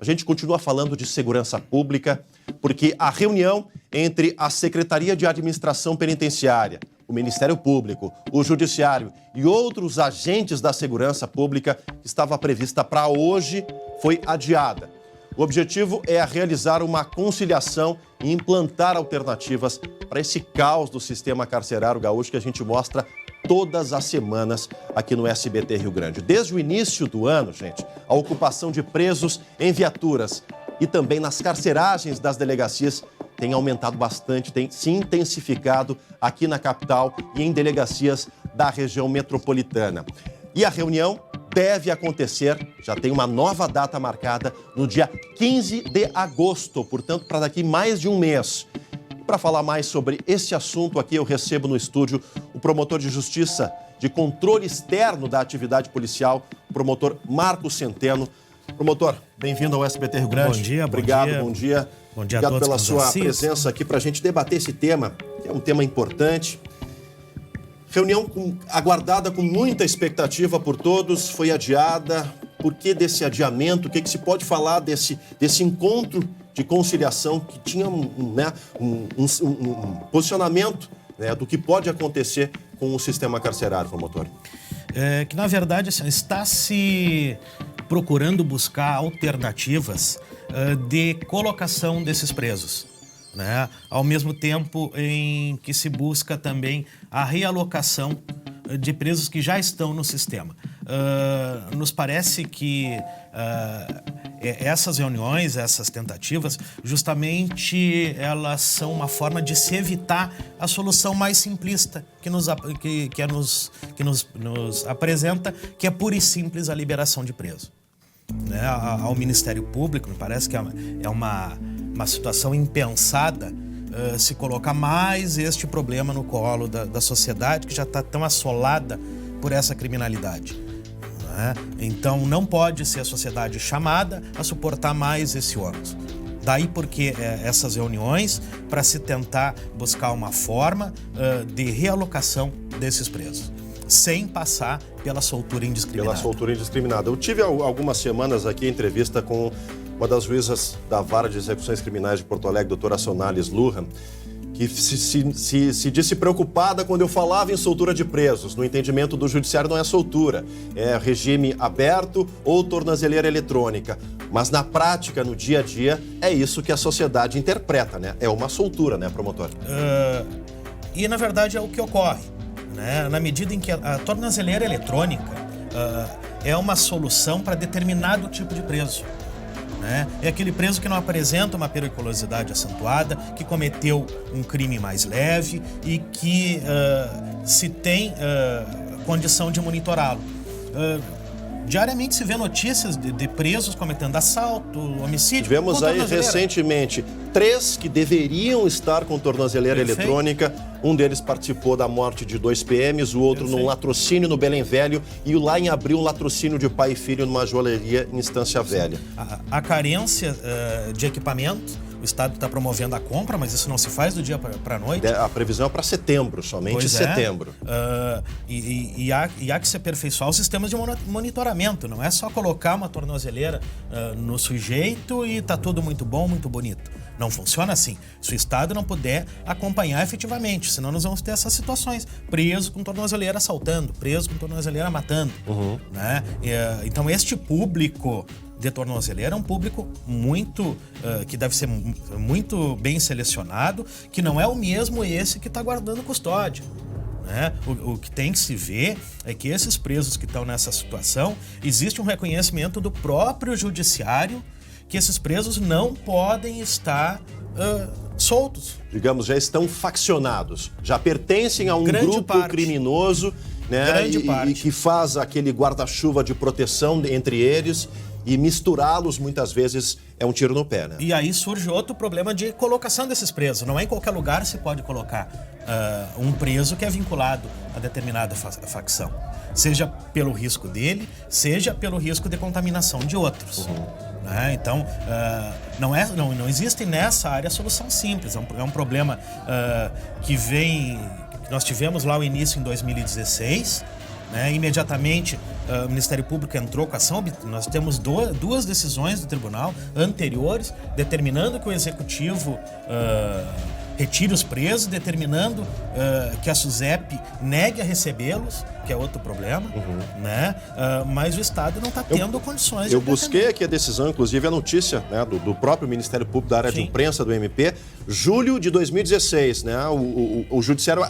A gente continua falando de segurança pública, porque a reunião entre a Secretaria de Administração Penitenciária, o Ministério Público, o Judiciário e outros agentes da segurança pública, que estava prevista para hoje, foi adiada. O objetivo é realizar uma conciliação e implantar alternativas para esse caos do sistema carcerário gaúcho que a gente mostra todas as semanas aqui no SBT Rio Grande. Desde o início do ano, gente, a ocupação de presos em viaturas e também nas carceragens das delegacias tem aumentado bastante, tem se intensificado aqui na capital e em delegacias da região metropolitana. E a reunião deve acontecer, já tem uma nova data marcada, no dia 15 de agosto, portanto, para daqui mais de um mês. Para falar mais sobre esse assunto aqui, eu recebo no estúdio o promotor de Justiça de Controle Externo da Atividade Policial, o promotor Marcos Centeno. Promotor, bem-vindo ao SBT Rio Grande. Bom dia, Obrigado, bom dia. bom dia. Bom dia. Obrigado pela sua presença aqui para a gente debater esse tema, que é um tema importante. Reunião aguardada com muita expectativa por todos, foi adiada. Por que desse adiamento? O que se pode falar desse encontro de conciliação que tinha um posicionamento, né, do que pode acontecer com o sistema carcerário, promotor? Que, na verdade, está se procurando buscar alternativas de colocação desses presos, né? Ao mesmo tempo em que se busca também a realocação de presos que já estão no sistema. Nos parece que essas reuniões, essas tentativas, justamente elas são uma forma de se evitar a solução mais simplista que nos apresenta, que é pura e simples a liberação de preso. Né? Ao Ministério Público, me parece que é uma situação impensada se colocar mais este problema no colo da sociedade que já está tão assolada por essa criminalidade. Né? Então não pode ser a sociedade chamada a suportar mais esse ônus. Daí porque essas reuniões para se tentar buscar uma forma de realocação desses presos, sem passar pela soltura indiscriminada. Pela soltura indiscriminada. Eu tive algumas semanas aqui entrevista com uma das juízas da Vara de Execuções Criminais de Porto Alegre, doutora Sonales Lujan, que se disse preocupada quando eu falava em soltura de presos. No entendimento do judiciário não é soltura, é regime aberto ou tornozeleira eletrônica. Mas na prática, no dia a dia, é isso que a sociedade interpreta, né? É uma soltura, né, promotor? E na verdade é o que ocorre, né? Na medida em que a tornozeleira eletrônica é uma solução para determinado tipo de preso. Né? É aquele preso que não apresenta uma periculosidade acentuada, que cometeu um crime mais leve e que se tem condição de monitorá-lo. Diariamente se vê notícias de presos cometendo assalto, homicídio. Tivemos aí recentemente 3 que deveriam estar com tornozeleira eletrônica. Um deles participou da morte de 2 PMs, o outro num latrocínio no Belém Velho e lá em abril um latrocínio de pai e filho numa joalheria em Estância Velha. A carência de equipamento, o Estado está promovendo a compra, mas isso não se faz do dia para a noite. A previsão é para setembro, somente setembro. E há que se aperfeiçoar os sistemas de monitoramento. Não é só colocar uma tornozeleira no sujeito e está tudo muito bom, muito bonito. Não funciona assim. Se o Estado não puder acompanhar efetivamente, senão nós vamos ter essas situações. Preso com tornozeleira assaltando, preso com tornozeleira matando. Né? Então este público de tornozeleira é um público muito que deve ser muito bem selecionado, que não é o mesmo esse que está guardando custódia. Né? O que tem que se ver é que esses presos que estão nessa situação, existe um reconhecimento do próprio judiciário que esses presos não podem estar soltos. Digamos, já estão faccionados, já pertencem a um grupo criminoso, né? E que faz aquele guarda-chuva de proteção entre eles. E misturá-los, muitas vezes, é um tiro no pé, né? E aí surge outro problema de colocação desses presos. Não é em qualquer lugar se pode colocar um preso que é vinculado a determinada facção. Seja pelo risco dele, seja pelo risco de contaminação de outros. Né? Então, não existe nessa área solução simples. É um problema que nós tivemos lá o início em 2016, né? Imediatamente o Ministério Público entrou com a ação. Nós temos duas decisões do tribunal anteriores determinando que o Executivo retire os presos, determinando que a SUSEP negue a recebê-los, que é outro problema, né? Mas o Estado não está tendo condições de... Eu busquei aqui a decisão, inclusive a notícia, né, do próprio Ministério Público da área de imprensa do MP, julho de 2016, né? O Judiciário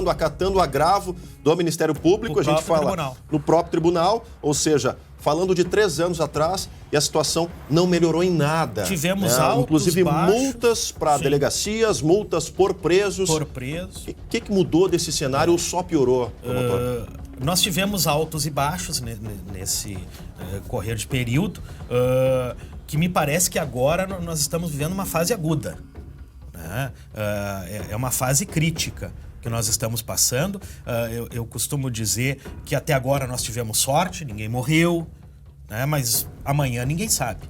acatando o agravo do Ministério Público, a gente fala no próprio tribunal, ou seja, falando de 3 anos atrás, e a situação não melhorou em nada. Tivemos altos, inclusive baixos, multas para delegacias, multas por presos. Por presos. O que mudou desse cenário ou só piorou, promotor? Nós tivemos altos e baixos nesse correr de período, que me parece que agora nós estamos vivendo uma fase aguda, né? É uma fase crítica que nós estamos passando. Eu costumo dizer que até agora nós tivemos sorte, ninguém morreu, né? Mas amanhã ninguém sabe.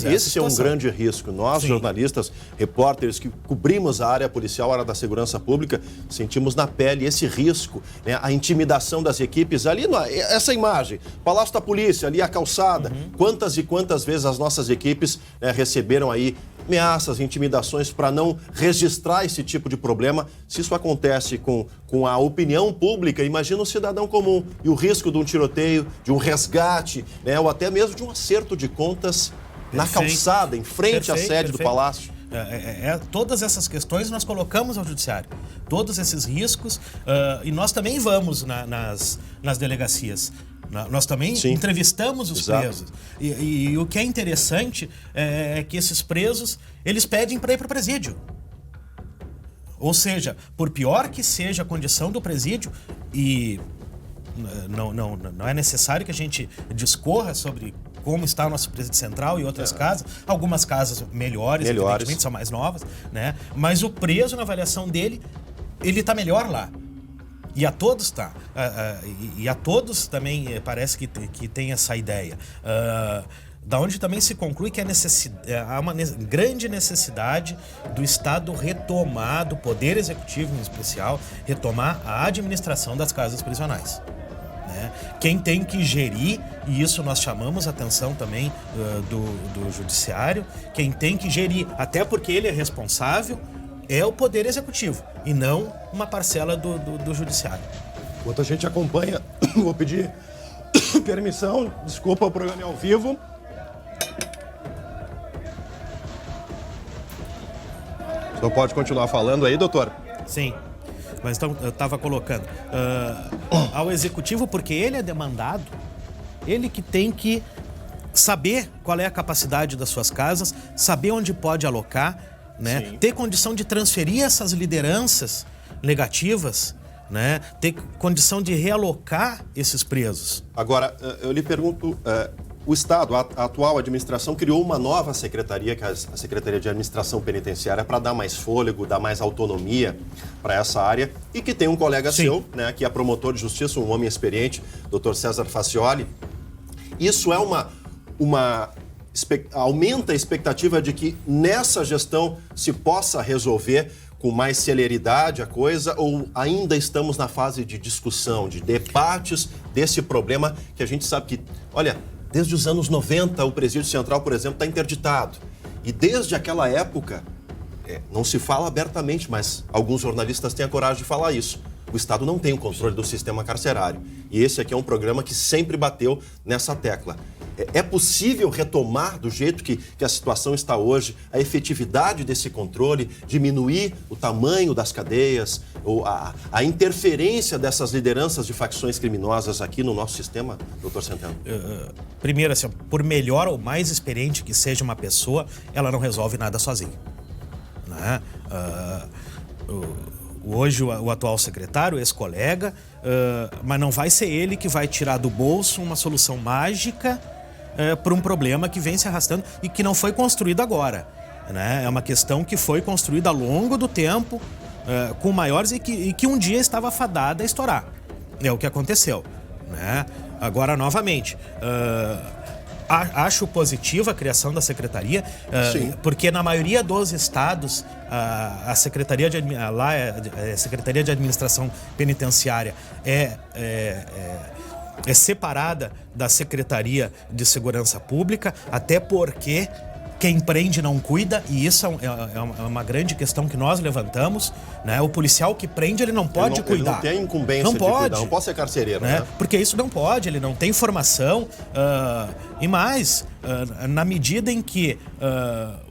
Esse é um grande risco. Nós, jornalistas, repórteres que cobrimos a área policial, a área da segurança pública, sentimos na pele esse risco, né? A intimidação das equipes ali, essa imagem, Palácio da Polícia, ali a calçada, quantas e quantas vezes as nossas equipes receberam aí ameaças, intimidações para não registrar esse tipo de problema. Se isso acontece com a opinião pública, imagina o cidadão comum e o risco de um tiroteio, de um resgate, né, ou até mesmo de um acerto de contas na calçada, em frente à sede do Palácio. Todas essas questões nós colocamos ao Judiciário, todos esses riscos, e nós também vamos nas delegacias. Nós também entrevistamos os presos. E o que é interessante é que esses presos, eles pedem para ir para o presídio. Ou seja, por pior que seja a condição do presídio, e não é necessário que a gente discorra sobre como está o nosso presídio central e outras casas. Algumas casas melhores, evidentemente, são mais novas, né? Mas o preso, na avaliação dele, ele está melhor lá. E a todos e a todos também parece que tem essa ideia. Da onde também se conclui que há uma grande necessidade do Estado retomar, do Poder Executivo em especial, retomar a administração das casas prisionais. Né? Quem tem que gerir, e isso nós chamamos a atenção também do Judiciário, quem tem que gerir, até porque ele é responsável, é o Poder Executivo e não uma parcela do Judiciário. Enquanto a gente acompanha, vou pedir permissão, desculpa, o programa é ao vivo. O senhor pode continuar falando aí, doutor? Sim, mas então eu estava colocando ao Executivo, porque ele é demandado, ele que tem que saber qual é a capacidade das suas casas, saber onde pode alocar, né? Ter condição de transferir essas lideranças negativas, né? Ter condição de realocar esses presos. Agora, eu lhe pergunto, o Estado, a atual administração, criou uma nova secretaria, que é a Secretaria de Administração Penitenciária, para dar mais fôlego, dar mais autonomia para essa área, e que tem um colega seu, né, que é promotor de justiça, um homem experiente, Dr. César Facioli. Isso é aumenta a expectativa de que nessa gestão se possa resolver com mais celeridade a coisa, ou ainda estamos na fase de discussão, de debates desse problema que a gente sabe que, olha, desde os anos 90 o Presídio Central, por exemplo, está interditado. E desde aquela época, não se fala abertamente, mas alguns jornalistas têm a coragem de falar isso. O Estado não tem o controle do sistema carcerário. E esse aqui é um programa que sempre bateu nessa tecla. É possível retomar do jeito que a situação está hoje, a efetividade desse controle, diminuir o tamanho das cadeias, ou a interferência dessas lideranças de facções criminosas aqui no nosso sistema, doutor Centeno? Primeiro, assim, por melhor ou mais experiente que seja uma pessoa, ela não resolve nada sozinha. Né? Hoje o atual secretário, ex-colega, mas não vai ser ele que vai tirar do bolso uma solução mágica para um problema que vem se arrastando e que não foi construído agora. Né? É uma questão que foi construída ao longo do tempo, com maiores e que um dia estava fadada a estourar. É o que aconteceu. Né? Agora, novamente, Acho positiva a criação da secretaria, porque na maioria dos estados a Secretaria Secretaria de Administração Penitenciária é separada da Secretaria de Segurança Pública, até porque quem prende não cuida, e isso é uma grande questão que nós levantamos, né? O policial que prende, ele não pode cuidar. Ele não tem incumbência de cuidar, não pode ser carcereiro, né? Porque isso não pode, ele não tem formação. E mais, na medida em que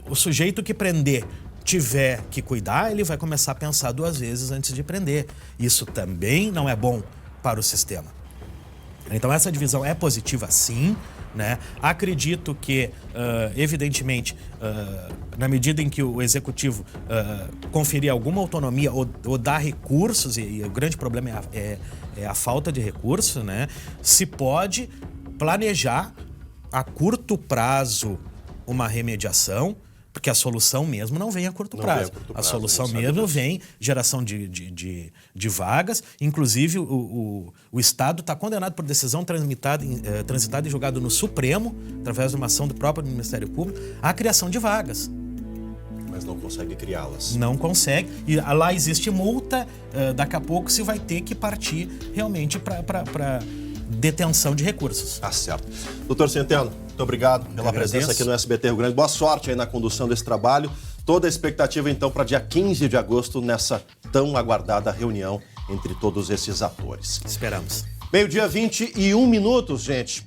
o sujeito que prender tiver que cuidar, ele vai começar a pensar 2 vezes antes de prender. Isso também não é bom para o sistema. Então essa divisão é positiva, sim, né? Acredito que, evidentemente, na medida em que o executivo conferir alguma autonomia ou dar recursos, e o grande problema é a falta de recursos, né? Se pode planejar a curto prazo uma remediação, porque a solução mesmo não vem a curto prazo. A solução mesmo vem geração de vagas. Inclusive, o Estado está condenado por decisão transitada e julgado no Supremo, através de uma ação do próprio Ministério Público, à criação de vagas. Mas não consegue criá-las. Não consegue. E lá existe multa, daqui a pouco se vai ter que partir realmente para detenção de recursos. Tá certo. Doutor Centeno, muito obrigado pela presença aqui no SBT Rio Grande. Boa sorte aí na condução desse trabalho. Toda a expectativa, então, para dia 15 de agosto, nessa tão aguardada reunião entre todos esses atores. Esperamos. 12h21, gente.